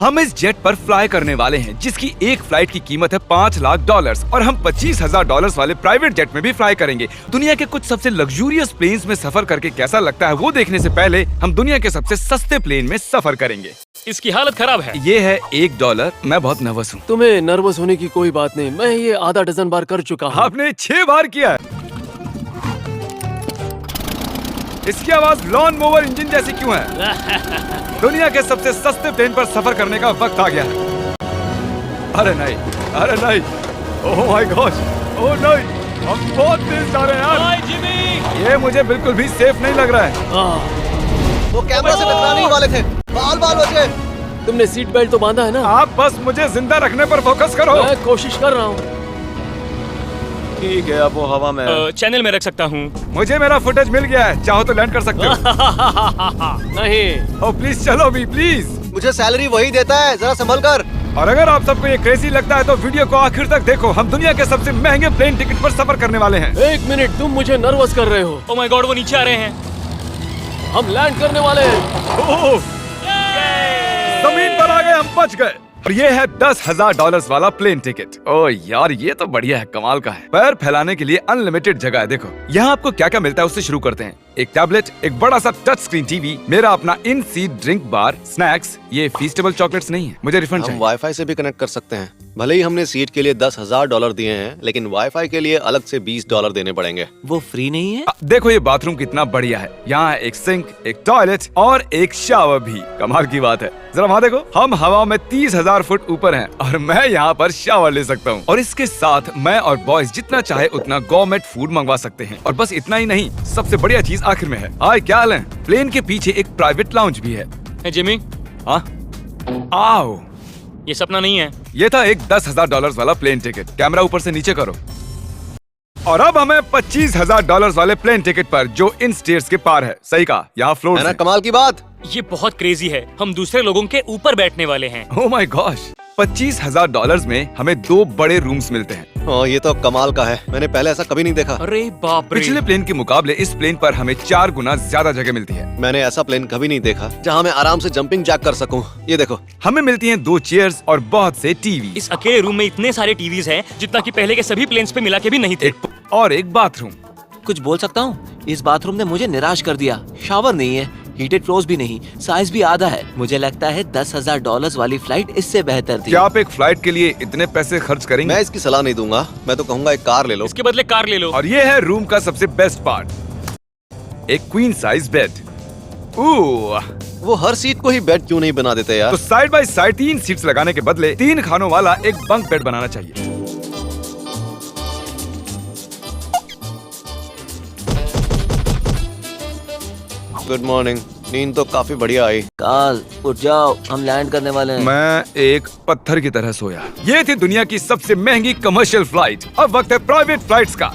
हम इस जेट पर फ्लाई करने वाले हैं जिसकी एक फ्लाइट की कीमत है $5 लाख और हम $25,000 वाले प्राइवेट जेट में भी फ्लाई करेंगे। दुनिया के कुछ सबसे लग्जूरियस प्लेन्स में सफर करके कैसा लगता है वो देखने से पहले हम दुनिया के सबसे सस्ते प्लेन में सफर करेंगे। इसकी हालत खराब है। ये है $1। मैं बहुत नर्वस हूँ। तुम्हें नर्वस होने की कोई बात नहीं, मैं ये आधा डजन बार कर चुका हूँ। आपने 6 बार किया है। इसकी आवाज लॉन मोवर इंजन जैसी क्यों है? दुनिया के सबसे सस्ते प्लेन पर सफर करने का वक्त आ गया है। अरे नहीं, अरे नहीं, ओह माय गॉड, ओह नहीं, हम बहुत तेज जा रहे हैं यार। हाय जिमी, ये मुझे बिल्कुल भी सेफ नहीं लग रहा है। वो कैमरा से टकराने ही वाले थे। बाल बाल बचे। तुमने सीट बेल्ट तो बांधा है ना? आप बस मुझे जिंदा रखने पर फोकस करो। मैं कोशिश कर रहा हूँ। ठीक है, अब वो हवा में है। चैनल में रख सकता हूँ। मुझे मेरा फुटेज मिल गया है, चाहो तो लैंड कर सकते हो। नहीं, ओह प्लीज चलो भी प्लीज। मुझे सैलरी वही देता है, जरा संभल कर। और अगर आप सबको ये क्रेजी लगता है तो वीडियो को आखिर तक देखो। हम दुनिया के सबसे महंगे प्लेन टिकट पर सफर करने वाले हैं। 1 मिनट, तुम मुझे नर्वस कर रहे हो। ओह माय गॉड, वो नीचे आ रहे हैं। हम लैंड करने वाले हैं। ओह, जमीन पर आ गए, हम बच गए। और ये है $10,000 वाला प्लेन टिकट। ओह यार, ये तो बढ़िया है, कमाल का है। पैर फैलाने के लिए अनलिमिटेड जगह है। देखो यहाँ आपको क्या क्या मिलता है उससे शुरू करते हैं। एक टैबलेट, एक बड़ा सा टच स्क्रीन टीवी, मेरा अपना इन सीट ड्रिंक बार, स्नैक्स। ये फीस्टेबल चॉकलेट्स नहीं है, मुझे रिफंड हम चाहिए। वाईफाई से भी कनेक्ट कर सकते हैं। भले ही हमने सीट के लिए $10,000 दिए हैं, लेकिन वाईफाई के लिए अलग से $20 देने पड़ेंगे। वो फ्री नहीं है? देखो ये बाथरूम कितना बढ़िया है। यहाँ है एक सिंक, एक टॉयलेट और एक शावर भी। कमाल की बात है, जरा वहाँ देखो। हम हवा में 30,000 फुट ऊपर हैं और मैं यहाँ पर शावर ले सकता हूँ। और इसके साथ मैं और बॉयज जितना चाहे उतना गवर्नमेंट फूड मंगवा सकते हैं। और बस इतना ही नहीं, सबसे बढ़िया चीज आखिर में है। हाय, क्या हाल है? प्लेन के पीछे एक प्राइवेट लाउंज भी है। hey, जिमी, हाँ, आओ। ये सपना नहीं है। ये था एक $10,000 वाला प्लेन टिकट। कैमरा ऊपर से नीचे करो। और अब हमें $25,000 वाले प्लेन टिकट पर, जो इन स्टेयर्स के पार है। सही कहा, यहाँ फ्लोर है ना है। कमाल की बात? ये बहुत क्रेजी है। हम दूसरे लोगों के ऊपर बैठने वाले हैं। ओह माय गॉश, $25,000 में हमें 2 बड़े रूम्स मिलते हैं। ये तो कमाल का है, मैंने पहले ऐसा कभी नहीं देखा। अरे बाप रे। पिछले प्लेन के मुकाबले इस प्लेन पर हमें 4 गुना ज्यादा जगह मिलती है। मैंने ऐसा प्लेन कभी नहीं देखा जहाँ मैं आराम से जंपिंग जैक कर सकूं। ये देखो, हमें मिलती हैं 2 चेयर्स और बहुत से टीवी। इस अकेले रूम में इतने सारे टीवीज हैं जितना कि पहले के सभी प्लेन्स पे मिला के भी नहीं थे। और एक बाथरूम। कुछ बोल सकता हूँ? इस बाथरूम ने मुझे निराश कर दिया। शावर नहीं है, हीटेड फ्लोर्स भी नहीं, साइज भी आधा है। मुझे लगता है $10,000 वाली फ्लाइट इससे बेहतर थी। क्या आप एक फ्लाइट के लिए इतने पैसे खर्च करेंगे? मैं इसकी सलाह नहीं दूंगा। मैं तो कहूँगा एक कार ले लो। इसके बदले कार ले लो। और ये है रूम का सबसे बेस्ट पार्ट, एक क्वीन साइज बेड। वो हर सीट को ही बेड क्यों नहीं बना देते यार? तो साइड बाय साइड 3 सीट्स लगाने के बदले 3 खानों वाला एक बंक बेड बनाना चाहिए। Good morning. नींद तो काफी बढ़िया आई। काल, उठ जाओ, हम लैंड करने वाले हैं। मैं एक पत्थर की तरह सोया। ये थी दुनिया की सबसे महंगी कमर्शियल फ्लाइट। अब वक्त है प्राइवेट फ्लाइट्स का।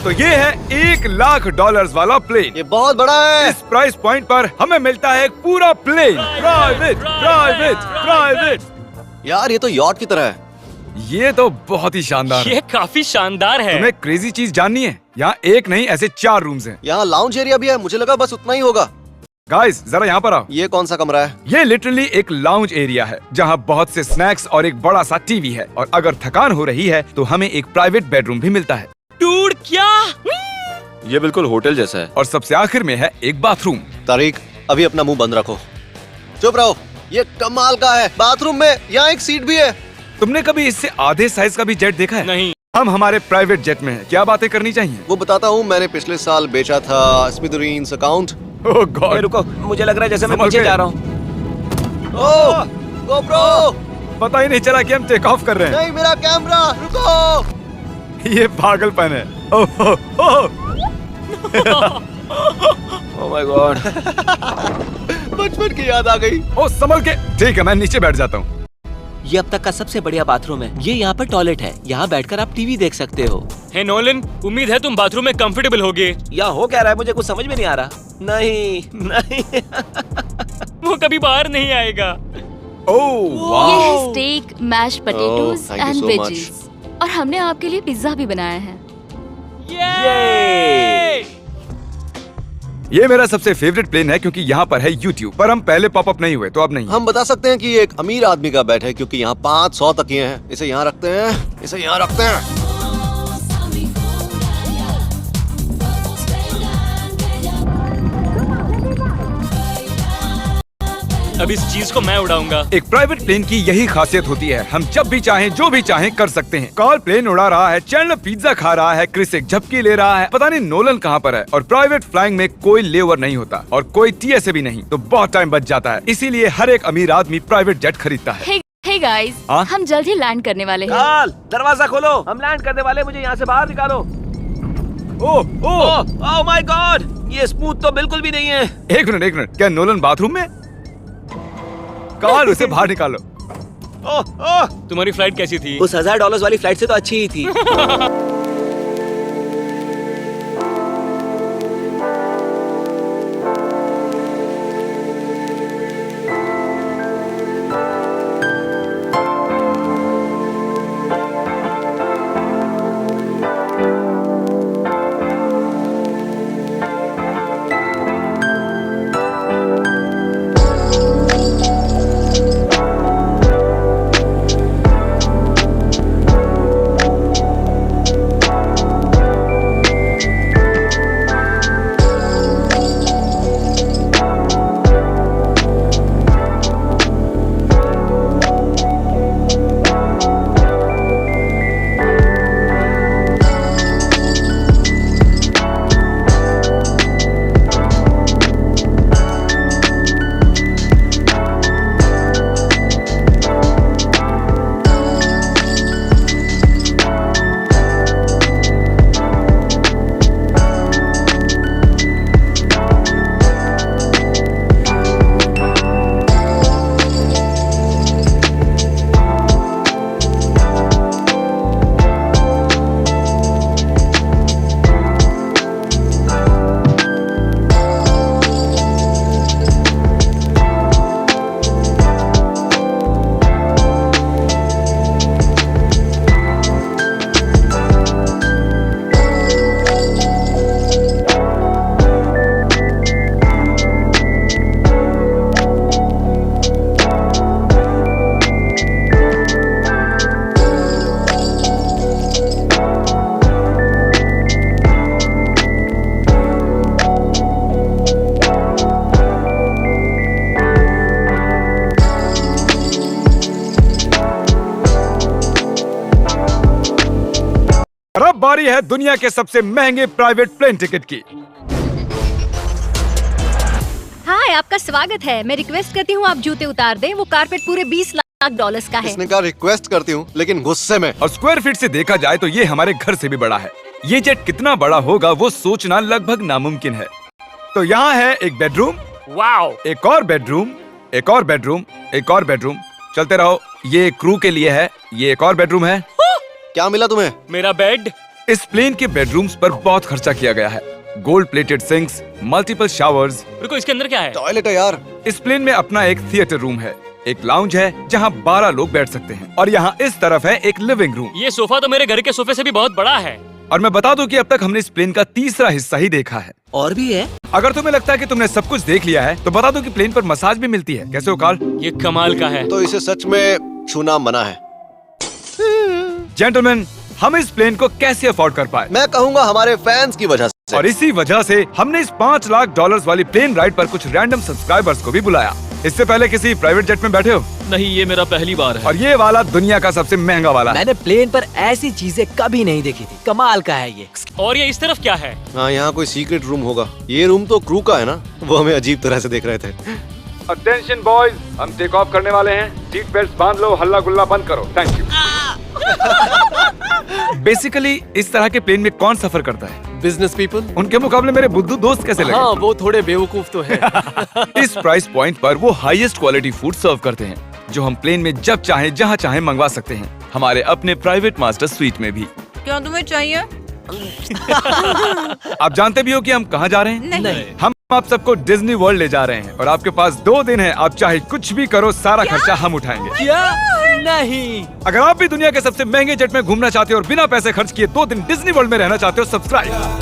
तो ये है $1 लाख वाला प्लेन। ये बहुत बड़ा है। इस प्राइस पॉइंट पर हमें मिलता है एक पूरा प्लेन। Private, private, private. यार ये तो यॉट की तरह है। ये तो बहुत ही शानदार है। ये काफी शानदार है। तुम्हें क्रेजी चीज जाननी है? यहाँ एक नहीं, ऐसे 4 रूम्स हैं। यहाँ लाउंज एरिया भी है। मुझे लगा बस उतना ही होगा। गाइस जरा यहाँ पर आओ। ये कौन सा कमरा है? ये लिटरली एक लाउंज एरिया है जहाँ बहुत से स्नैक्स और एक बड़ा सा टीवी है। और अगर थकान हो रही है तो हमें एक प्राइवेट बेडरूम भी मिलता है। डूड, क्या? ये बिल्कुल होटल जैसा है। और सबसे आखिर में है एक बाथरूम। तारीक, अभी अपना मुंह बंद रखो। चुप रहो। ये कमाल का है। बाथरूम में यहाँ एक सीट भी है। तुमने कभी इससे आधे साइज का भी जेट देखा है? नहीं। हम हमारे प्राइवेट जेट में हैं। क्या बातें करनी चाहिए? वो बताता हूँ, मैंने पिछले साल बेचा था स्मिथेरियंस अकाउंट। ओह गॉड, रुको, मुझे लग रहा है जैसे मैं संभल पीछे के। जा रहा हूँ। ओह गोप्रो, पता ही नहीं चला कि हम टेक ऑफ कर रहे हैं। नहीं मेरा कैमरा, रुको। ये पागलपन है। ओह ओह ओह माय गॉड। बचपन की याद आ गई। ओह, संभल के। ठीक है, मैं नीचे बैठ जाता हूँ। ये अब तक का सबसे बढ़िया बाथरूम है। ये यहाँ पर टॉयलेट है। यहाँ बैठकर आप टीवी देख सकते हो। हे नोलन, उम्मीद है तुम बाथरूम में कंफर्टेबल होगे। यहाँ हो क्या रहा है मुझे कुछ समझ में नहीं आ रहा। नहीं नहीं। वो कभी बाहर नहीं आएगा। ओह ये वाह, है steak, mash potatoes thank you and so veggies. और हमने आपके लिए पिज्जा भी बनाया है। ये ये मेरा सबसे फेवरेट प्लेन है क्योंकि यहाँ पर है YouTube, पर हम पहले पॉपअप नहीं हुए तो अब नहीं। हम बता सकते हैं कि ये एक अमीर आदमी का बेड है क्योंकि यहाँ 500 तकिए हैं। इसे यहाँ रखते हैं, इसे यहाँ रखते हैं। अब इस चीज को मैं उड़ाऊंगा। एक प्राइवेट प्लेन की यही खासियत होती है, हम जब भी चाहें जो भी चाहें कर सकते हैं। कार्ल प्लेन उड़ा रहा है, चैंडलर पिज्जा खा रहा है, क्रिस एक झपकी ले रहा है, पता नहीं नोलन कहाँ पर है। और प्राइवेट फ्लाइंग में कोई लेओवर नहीं होता और कोई TSA भी नहीं, तो बहुत टाइम बच जाता है। इसीलिए हर एक अमीर आदमी प्राइवेट जेट खरीदता है। हे गाइस, हाँ? हम जल्द ही लैंड करने वाले हैं। कार्ल, दरवाजा खोलो, हम लैंड करने वाले, मुझे यहाँ से बाहर निकालो। ओह माय गॉड, ये स्मूथ तो बिल्कुल भी नहीं है। एक मिनट, क्या नोलन बाथरूम में? कार्ल, उसे बाहर निकालो। ओह, तुम्हारी फ्लाइट कैसी थी? उस $1000 वाली फ्लाइट से तो अच्छी ही थी। और अब बारी है दुनिया के सबसे महंगे प्राइवेट प्लेन टिकट की। हाय, आपका स्वागत है। मैं रिक्वेस्ट करती हूँ आप जूते उतार दें। वो कारपेट पूरे $20 लाख का है। इसने कहा रिक्वेस्ट करती हूँ, लेकिन गुस्से में। और स्क्वायर फीट से देखा जाए तो ये हमारे घर से भी बड़ा है। ये जेट कितना बड़ा होगा वो सोचना लगभग नामुमकिन है। तो यहाँ है एक बेडरूम, वाओ, एक और बेडरूम, एक और बेडरूम, एक और बेडरूम। चलते रहो। ये क्रू के लिए है, ये एक और बेडरूम है। क्या मिला तुम्हें? मेरा बेड। इस प्लेन के बेडरूम्स पर बहुत खर्चा किया गया है। Gold plated sinks, multiple showers. रुको, इसके अंदर क्या है? टॉयलेट है यार। इस प्लेन में अपना एक थिएटर रूम है, एक लाउंज है जहाँ 12 लोग बैठ सकते हैं, और यहाँ इस तरफ है एक लिविंग रूम। ये सोफा तो मेरे घर के सोफे से भी बहुत बड़ा है। और मैं बता दूं कि अब तक हमने इस प्लेन का तीसरा हिस्सा ही देखा है। और भी है? अगर तुम्हें लगता है कि तुमने सब कुछ देख लिया है तो बता दूं कि प्लेन पर मसाज भी मिलती है। कैसे हो कार्ल? ये कमाल का है। तो इसे सच में छूना मना है। जेंटलमैन, हम इस प्लेन को कैसे अफोर्ड कर पाए? मैं कहूँगा हमारे फैंस की वजह से। और इसी वजह से हमने इस $5 लाख वाली प्लेन राइड पर कुछ रैंडम सब्सक्राइबर्स को भी बुलाया। इससे पहले किसी प्राइवेट जेट में बैठे हो? नहीं, ये मेरा पहली बार है। और ये वाला दुनिया का सबसे महंगा वाला है। मैंने प्लेन पर ऐसी चीजें कभी नहीं देखी थी। कमाल का है ये। और ये इस तरफ क्या है? हाँ, यहाँ कोई सीक्रेट रूम होगा। ये रूम तो क्रू का है ना, वो हमें अजीब तरह से देख रहे थे। अटेंशन बॉयज, हम टेक ऑफ करने वाले हैं। सीट बेल्ट बांध लो, हल्ला गुल्ला बंद करो। Thank you. बेसिकली इस तरह के प्लेन में कौन सफर करता है? Business people. उनके मुकाबले मेरे बुद्धू दोस्त कैसे लगे? हाँ, वो थोड़े बेवकूफ तो है। इस प्राइस पॉइंट पर वो हाईएस्ट क्वालिटी फूड सर्व करते हैं, जो हम प्लेन में जब चाहे जहाँ चाहे मंगवा सकते हैं, हमारे अपने प्राइवेट मास्टर स्वीट में भी। क्या तुम्हें चाहिए? आप जानते भी हो कि हम कहाँ जा रहे हैं? नहीं। हम आप सबको डिज्नी वर्ल्ड ले जा रहे हैं और आपके पास 2 दिन है। आप चाहे कुछ भी करो, सारा खर्चा हम उठाएंगे। क्या? नहीं। अगर आप भी दुनिया के सबसे महंगे जेट में घूमना चाहते हो और बिना पैसे खर्च किए 2 दिन डिज्नी वर्ल्ड में रहना चाहते हो, सब्सक्राइब।